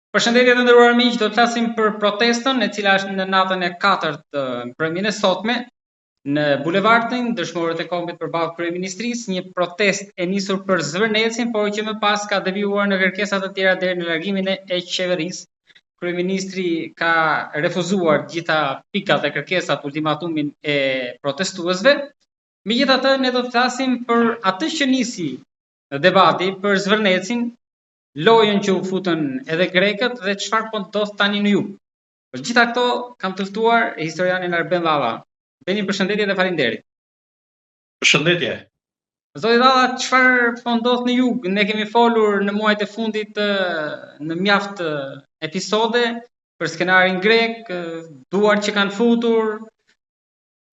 Përshëndetje të nderuar miq, do të flasim për protestën e cila është në natën e 4 të mbrëmjen e sotme në bulevardin Dëshmorët e Kombit përballë kryeministrisë, një protestë e nisur për Zvërnecin, por që më pas ka devijuar në kërkesa të tjera deri në largimin e qeverisë. Kryeministri ka refuzuar gjitha pikat e kërkesat, ultimatumin e protestuesve. Megjithatë, ne do të flasim për atë që nisi debati për Zvërnecin, lojën që u futën edhe grekët dhe çfarë po ndodh tani në jug. Për gjitha këto kam të ftuar historianin Arben Dhalla. Beni, përshëndetje dhe faleminderit. Përshëndetje. Zoti Dhalla, çfarë po ndodh në jug? Ne kemi folur në muajt e fundit në mjaft episode për skenarin grek, duart që kanë futur,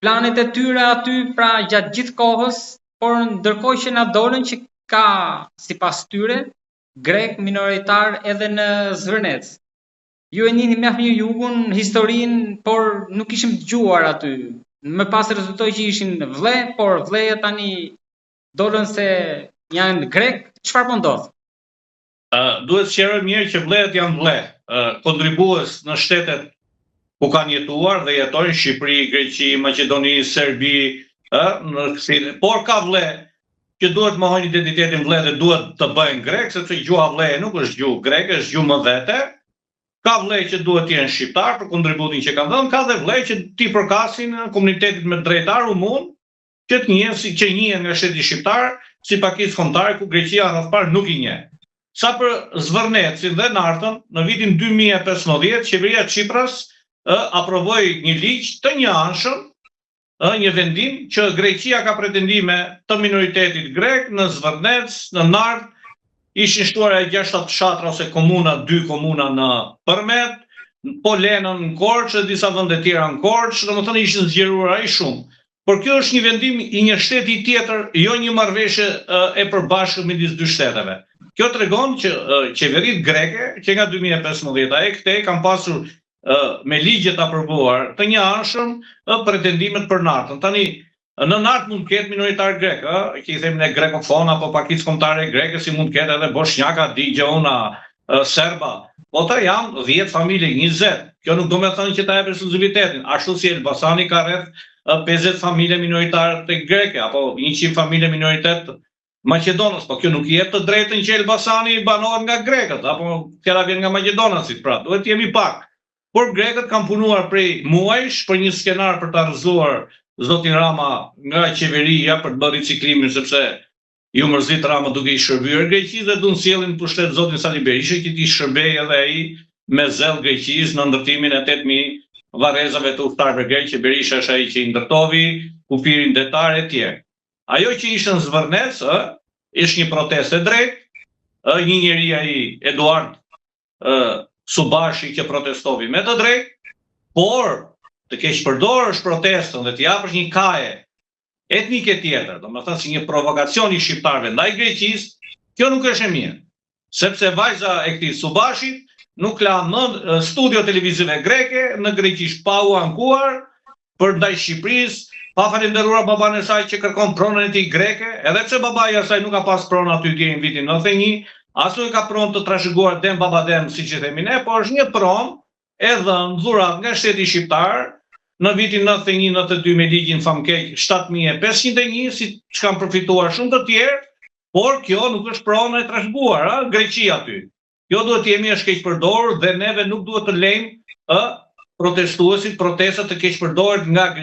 planet e tyre aty pra gjatë gjithë kohës, por ndërkohë që na dolën që ka sipas tyre grek minoritar edhe në Zvërnec. Ju e njihni mjaft mirë jugun, historinë, por nuk ishim dëgjuar aty. Më pas rezultoi që ishin vëlle, por vëllejët tani dolën se janë grek. Çfarë po ndodh? Duhet sqaroj mirë që vëllejët janë vëlle, kontribues në shtetet ku kanë jetuar dhe jetojnë, Shqipëri, Greqi, Maqedoni, Serbi, por ka vëlle që duhet të mohojnë identitetin vëlle dhe duhet të bëjnë grek, sepse gjuha vëlle nuk është gjuhë greke, është gjuhë më vete. Ka vëlle që duhet të jenë shqiptar për kontributin që kanë dhënë, ka dhe vëlle që ti përkasin komunitetit me drejtar u mund që të njihen nga shteti shqiptar si pakicë kombëtare ku Greqia rreth parë nuk i njeh. Sa për Zvërnecin dhe Nartën, në vitin 2015 qeveria e Çipras aprovoi një ligj të njëanshëm, një vendim që Greqia ka pretendime të minoritetit grek në Zvërnec, në Nart, ishin shtuara 6 fshatra ose komuna, 2 komuna në Përmet, Polenën në Korçë dhe disa vende tjera në Korçë, domethënë ishin zgjeruar ai shumë. Por kjo është një vendim i një shteti tjetër, jo një marrëveshje e përbashkët midis dy shteteve. Kjo tregon që qeveritë greke, që nga 2015 e këtej kanë pasur me ligjet aprovuar të njëanshëm pretendimet për Nartën. Tani në Nart mund të ketë minoritar grek, që i themi ne grekofon apo pakicë kombëtare greke, si mund të ketë edhe bosnjaka, digjeuna, serba. Po ta janë 10 familje, 20. Kjo nuk do me thënë që ta jep eksklusivitetin. Ashtu si Elbasani ka rreth 50 familje minoritare të greke, apo 100 familje minoritet Maqedonës, po kjo nuk i jep të drejtën që Elbasani banohet nga grekët, apo tjera vjen nga Maqedonasit, pra duhet jemi pak. Por grekët kanë punuar prej muajsh për një skenar për të argëzuar zotin Rama nga qeveria për të bërë riciklimin, sepse ju mërzit Rama duke i shërbyer Greqisë dhe duan sjellin pushtet zotin Sali Berisha që t'i shërbej edhe ai me zell Greqisë në ndërtimin e 8000 varrezave të udhëtarëve grek që Berisha është ai që i ndërtovi, kufirin detar e tjerë. Ajo që ishte në Zvërnec, ishte një protestë e drejtë, një njeri ai Eduard Subashi që protestovi me të drejtë, por të keq përdorësh protestën dhe të japësh një kaje etnike tjetër, domethënë si një provokacion i shqiptarëve ndaj Greqisë, kjo nuk është e mirë. Sepse vajza e këtij Subashit nuk la më studio televizive greke në greqisht pa u ankuar për ndaj Shqipërisë, pa falendëruar baban e saj që kërkon pronën e tij greke, edhe pse babai i saj nuk ka pas pronë aty deri në vitin 91. As nuk ka pronë të trashëguar dem babadem, siç e themi ne, por është një pronë e dhënë dhurat nga shteti shqiptar në vitin 91-92 me ligjin famkeq 7501, si që kanë përfituar shumë të tjerë, por kjo nuk është pronë e trashëguar, Greqia aty. Kjo duhet të jemi keq përdorur dhe neve nuk duhet të lejmë protestuesit protestat të keq përdoret nga